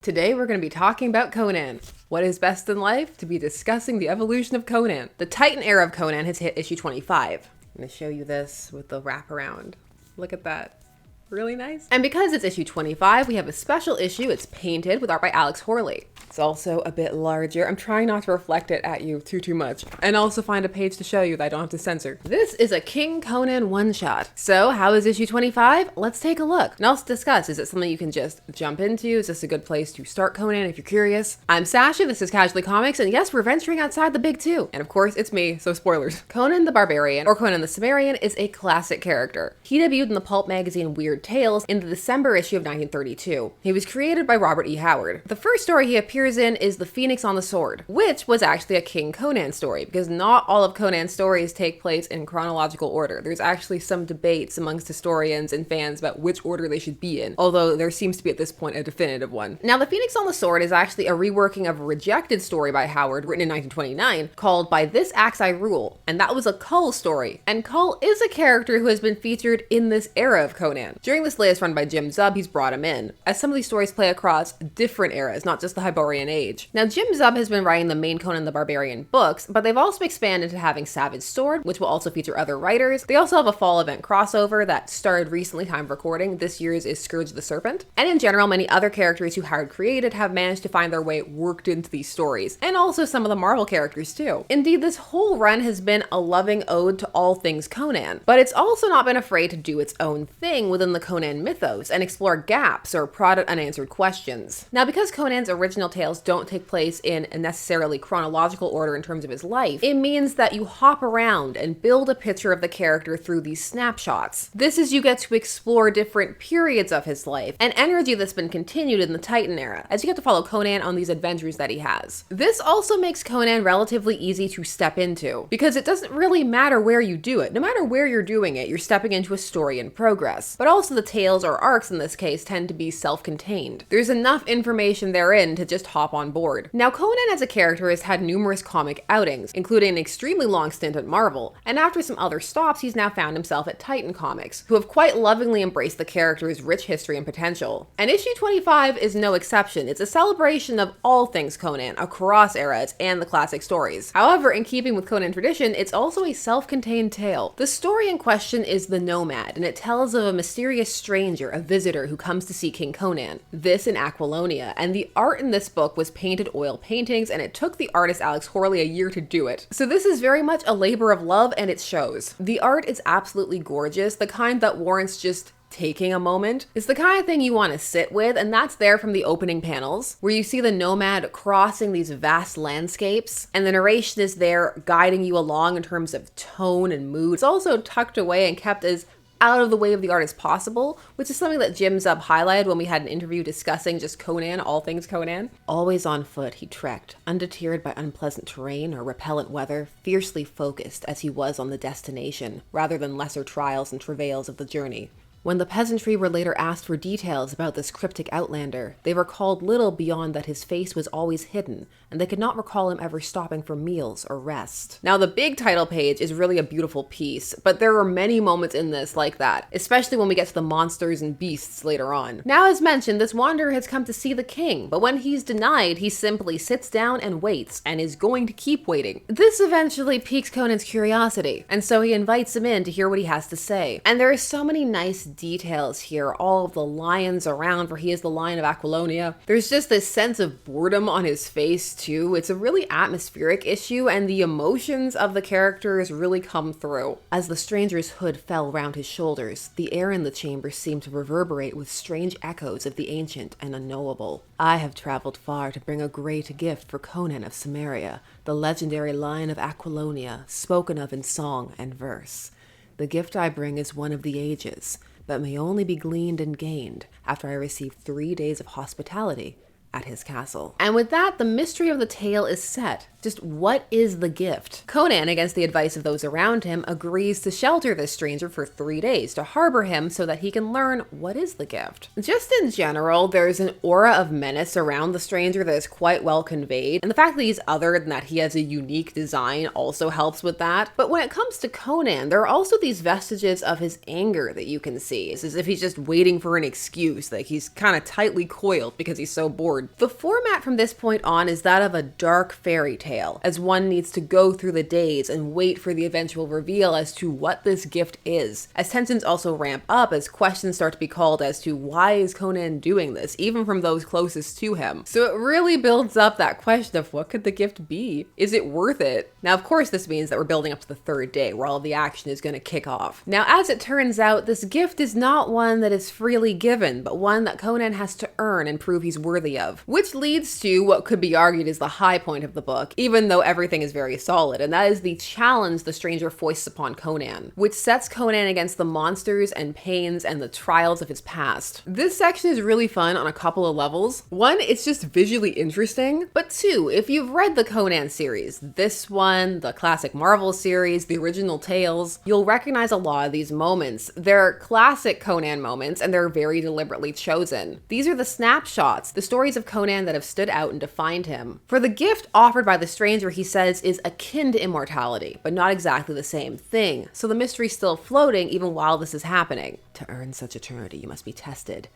Today we're going to be talking about Conan. What is best in life? To be discussing the evolution of Conan. The Titan era of Conan has hit issue 25. I'm going to show you this with the wraparound. Look at that. Really nice. And because it's issue 25, we have a special issue. It's painted with art by Alex Horley. It's also a bit larger. I'm trying not to reflect it at you too much. And also find a page to show you that I don't have to censor. This is a King Conan one-shot. So how is issue 25? Let's take a look. And also discuss, is it something you can just jump into? Is this a good place to start Conan if you're curious? I'm Sasha, this is Casually Comics, and yes, we're venturing outside the big two. And of course, it's me, so spoilers. Conan the Barbarian, or Conan the Cimmerian, is a classic character. He debuted in the pulp magazine Weird Tales in the December issue of 1932. He was created by Robert E. Howard. The first story he appears in is The Phoenix on the Sword, which was actually a King Conan story, because not all of Conan's stories take place in chronological order. There's actually some debates amongst historians and fans about which order they should be in, although there seems to be at this point a definitive one. Now, The Phoenix on the Sword is actually a reworking of a rejected story by Howard, written in 1929, called By This Axe I Rule, and that was a Kull story. And Kull is a character who has been featured in this era of Conan. During this latest run by Jim Zub, he's brought him in, as some of these stories play across different eras, not just the Hyborian Age. Now, Jim Zub has been writing the main Conan the Barbarian books, but they've also expanded to having Savage Sword, which will also feature other writers. They also have a fall event crossover that started recently, time of recording. This year's is Scourge the Serpent. And in general, many other characters who Howard created have managed to find their way worked into these stories, and also some of the Marvel characters too. Indeed, this whole run has been a loving ode to all things Conan, but it's also not been afraid to do its own thing within the Conan mythos and explore gaps or prod at unanswered questions. Now, because Conan's original tales don't take place in a necessarily chronological order in terms of his life, it means that you hop around and build a picture of the character through these snapshots. This is you get to explore different periods of his life, an energy that's been continued in the Titan era, as you get to follow Conan on these adventures that he has. This also makes Conan relatively easy to step into, because it doesn't really matter where you do it. No matter where you're doing it, you're stepping into a story in progress. But also the tales or arcs in this case tend to be self-contained. There's enough information therein to just hop on board. Now, Conan as a character has had numerous comic outings, including an extremely long stint at Marvel, and after some other stops, he's now found himself at Titan Comics, who have quite lovingly embraced the character's rich history and potential. And issue 25 is no exception. It's a celebration of all things Conan, across eras and the classic stories. However, in keeping with Conan tradition, it's also a self-contained tale. The story in question is The Nomad, and it tells of a mysterious stranger, a visitor who comes to see King Conan. This in Aquilonia, and the art in this book was painted oil paintings, and it took the artist Alex Horley a year to do it. So this is very much a labor of love, and it shows. The art is absolutely gorgeous, the kind that warrants just taking a moment. It's the kind of thing you want to sit with, and that's there from the opening panels, where you see the nomad crossing these vast landscapes, and the narration is there guiding you along in terms of tone and mood. It's also tucked away and kept as out of the way of the art as possible, which is something that Jim Zub highlighted when we had an interview discussing just Conan, all things Conan. Always on foot, he trekked, undeterred by unpleasant terrain or repellent weather, fiercely focused as he was on the destination, rather than lesser trials and travails of the journey. When the peasantry were later asked for details about this cryptic outlander, they recalled little beyond that his face was always hidden, and they could not recall him ever stopping for meals or rest. Now, the big title page is really a beautiful piece, but there are many moments in this like that, especially when we get to the monsters and beasts later on. Now, as mentioned, this wanderer has come to see the king, but when he's denied, he simply sits down and waits, and is going to keep waiting. This eventually piques Conan's curiosity, and so he invites him in to hear what he has to say. And there are so many nice details here, all of the lions around, for he is the Lion of Aquilonia. There's just this sense of boredom on his face too. It's a really atmospheric issue, and the emotions of the characters really come through. As the stranger's hood fell round his shoulders, the air in the chamber seemed to reverberate with strange echoes of the ancient and unknowable. I have traveled far to bring a great gift for Conan of Cimmeria, the legendary Lion of Aquilonia, spoken of in song and verse. The gift I bring is one of the ages, but may only be gleaned and gained after I receive 3 days of hospitality at his castle. And with that, the mystery of the tale is set. Just what is the gift? Conan, against the advice of those around him, agrees to shelter this stranger for 3 days, to harbor him so that he can learn what is the gift. Just in general, there's an aura of menace around the stranger that is quite well conveyed, and the fact that he's other and that he has a unique design also helps with that. But when it comes to Conan, there are also these vestiges of his anger that you can see. It's as if he's just waiting for an excuse, like he's kind of tightly coiled because he's so bored forward. The format from this point on is that of a dark fairy tale, as one needs to go through the days and wait for the eventual reveal as to what this gift is, as tensions also ramp up as questions start to be called as to why is Conan doing this, even from those closest to him. So it really builds up that question of what could the gift be? Is it worth it? Now, of course, this means that we're building up to the third day where all of the action is going to kick off. Now, as it turns out, this gift is not one that is freely given, but one that Conan has to earn and prove he's worthy of, which leads to what could be argued is the high point of the book, even though everything is very solid, and that is the challenge the stranger foists upon Conan, which sets Conan against the monsters and pains and the trials of his past. This section is really fun on a couple of levels. One, it's just visually interesting, but two, if you've read the Conan series, this one, the classic Marvel series, the original tales, you'll recognize a lot of these moments. They're classic Conan moments, and they're very deliberately chosen. These are the snapshots, the stories of Conan that have stood out and defined him. For the gift offered by the stranger, he says, is akin to immortality, but not exactly the same thing, so the mystery's still floating even while this is happening. To earn such eternity, you must be tested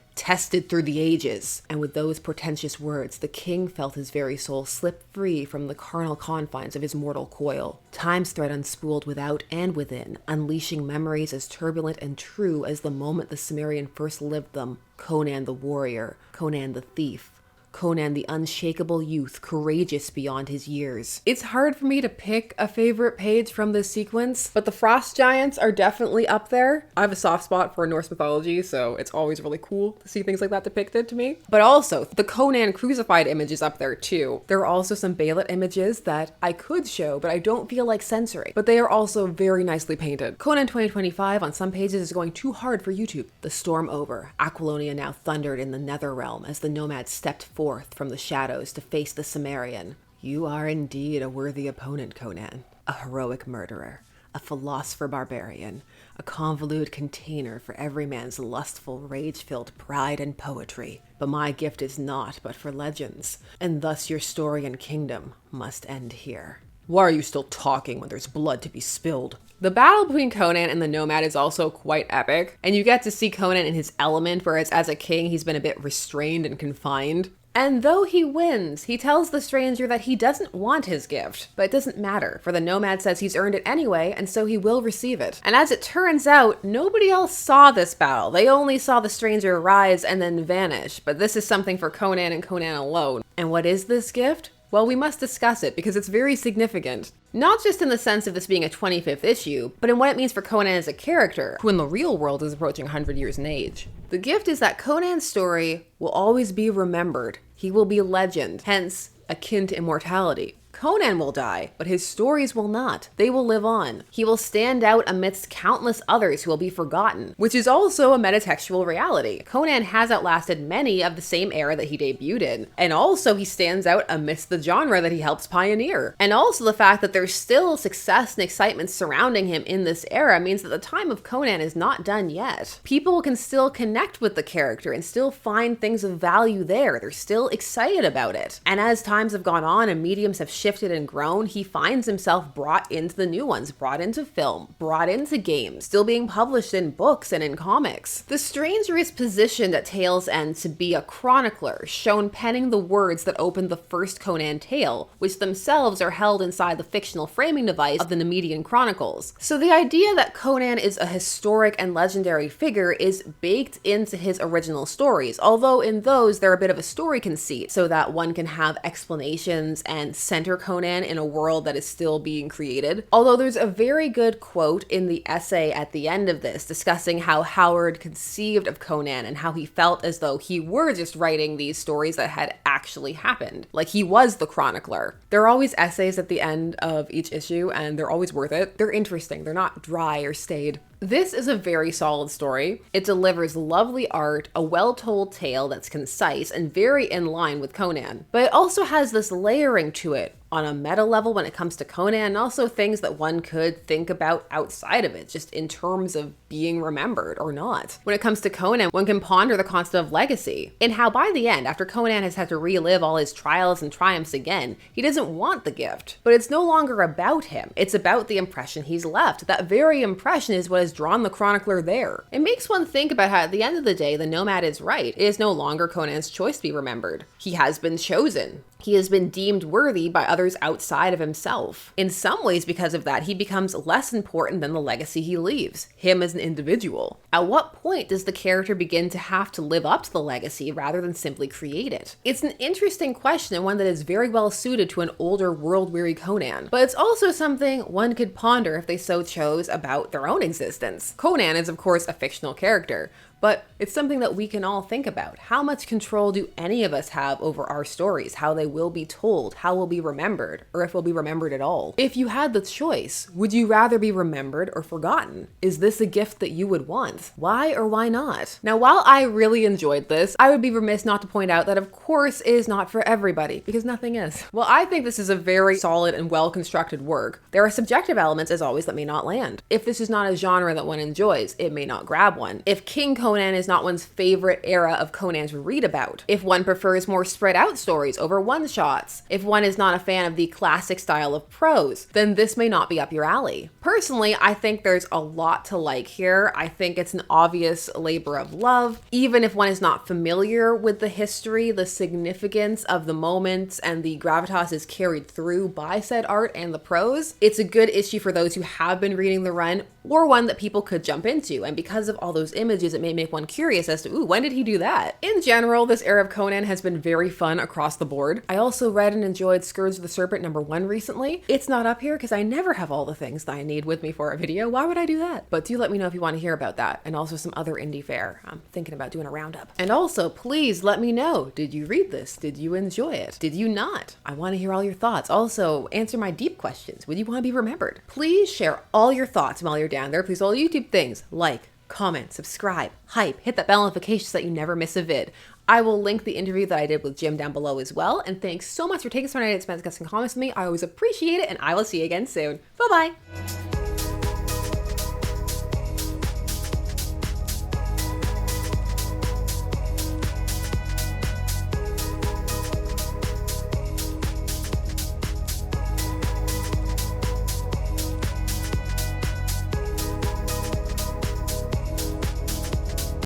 through the ages. And with those portentous words, the king felt his very soul slip free from the carnal confines of his mortal coil. Time's thread unspooled without and within, unleashing memories as turbulent and true as the moment the Cimmerian first lived them. Conan the warrior, Conan the thief, Conan the unshakable youth, courageous beyond his years. It's hard for me to pick a favorite page from this sequence, but the frost giants are definitely up there. I have a soft spot for Norse mythology, so it's always really cool to see things like that depicted to me. But also, the Conan crucified image is up there too. There are also some Bêlit images that I could show, but I don't feel like censoring. But they are also very nicely painted. Conan 2025 on some pages is going too hard for YouTube. The storm over. Aquilonia now thundered in the nether realm as the nomad stepped forth from the shadows to face the Cimmerian. You are indeed a worthy opponent, Conan. A heroic murderer. A philosopher barbarian. A convoluted container for every man's lustful, rage-filled pride and poetry. But my gift is naught but for legends, and thus your story and kingdom must end here. Why are you still talking when there's blood to be spilled? The battle between Conan and the Nomad is also quite epic, and you get to see Conan in his element, whereas as a king, he's been a bit restrained and confined. And though he wins, he tells the stranger that he doesn't want his gift, but it doesn't matter, for the Nomad says he's earned it anyway, and so he will receive it. And as it turns out, nobody else saw this battle. They only saw the stranger rise and then vanish, but this is something for Conan and Conan alone. And what is this gift? Well, we must discuss it because it's very significant. Not just in the sense of this being a 25th issue, but in what it means for Conan as a character, who in the real world is approaching 100 years in age. The gift is that Conan's story will always be remembered. He will be legend, hence akin to immortality. Conan will die, but his stories will not. They will live on. He will stand out amidst countless others who will be forgotten, which is also a metatextual reality. Conan has outlasted many of the same era that he debuted in, and also he stands out amidst the genre that he helps pioneer. And also the fact that there's still success and excitement surrounding him in this era means that the time of Conan is not done yet. People can still connect with the character and still find things of value there. They're still excited about it. And as times have gone on and mediums have shifted and grown, he finds himself brought into the new ones, brought into film, brought into games, still being published in books and in comics. The stranger is positioned at tale's end to be a chronicler, shown penning the words that opened the first Conan tale, which themselves are held inside the fictional framing device of the Nemedian Chronicles. So the idea that Conan is a historic and legendary figure is baked into his original stories, although in those they're a bit of a story conceit, so that one can have explanations and center Conan in a world that is still being created. Although there's a very good quote in the essay at the end of this discussing how Howard conceived of Conan and how he felt as though he were just writing these stories that had actually happened. Like he was the chronicler. There are always essays at the end of each issue and they're always worth it. They're interesting. They're not dry or staid. This is a very solid story. It delivers lovely art, a well-told tale that's concise and very in line with Conan. But it also has this layering to it, on a meta level when it comes to Conan, and also things that one could think about outside of it, just in terms of being remembered or not. When it comes to Conan, one can ponder the concept of legacy, and how by the end, after Conan has had to relive all his trials and triumphs again, he doesn't want the gift. But it's no longer about him. It's about the impression he's left. That very impression is what has drawn the chronicler there. It makes one think about how at the end of the day, the nomad is right. It is no longer Conan's choice to be remembered. He has been chosen. He has been deemed worthy by others outside of himself. In some ways, because of that, he becomes less important than the legacy he leaves, him as an individual. At what point does the character begin to have to live up to the legacy rather than simply create it? It's an interesting question and one that is very well suited to an older, world-weary Conan, but it's also something one could ponder if they so chose about their own existence. Conan is, of course, a fictional character, but it's something that we can all think about. How much control do any of us have over our stories, how they will be told, how we'll be remembered, or if we'll be remembered at all? If you had the choice, would you rather be remembered or forgotten? Is this a gift that you would want? Why or why not? Now, while I really enjoyed this, I would be remiss not to point out that of course it is not for everybody, because nothing is. Well, I think this is a very solid and well-constructed work. There are subjective elements, as always, that may not land. If this is not a genre that one enjoys, it may not grab one. If King Conan is not one's favorite era of Conan to read about, if one prefers more spread out stories over one-shots, if one is not a fan of the classic style of prose, then this may not be up your alley. Personally, I think there's a lot to like here. I think it's an obvious labor of love. Even if one is not familiar with the history, the significance of the moments and the gravitas is carried through by said art and the prose, it's a good issue for those who have been reading the run, or one that people could jump into. And because of all those images, it may make one curious as to, ooh, when did he do that? In general, this era of Conan has been very fun across the board. I also read and enjoyed Scourge of the Serpent #1 recently. It's not up here because I never have all the things that I need with me for a video. Why would I do that? But do let me know if you want to hear about that, and also some other indie fare. I'm thinking about doing a roundup. And also, please let me know, did you read this? Did you enjoy it? Did you not? I want to hear all your thoughts. Also, answer my deep questions. Would you want to be remembered? Please share all your thoughts while you're down there. Please all YouTube things, like, comment, subscribe, hype, hit that bell notification so that you never miss a vid. I will link the interview that I did with Jim down below as well. And thanks so much for taking some time to spend discussing comics with me. I always appreciate it, and I will see you again soon. Bye-bye.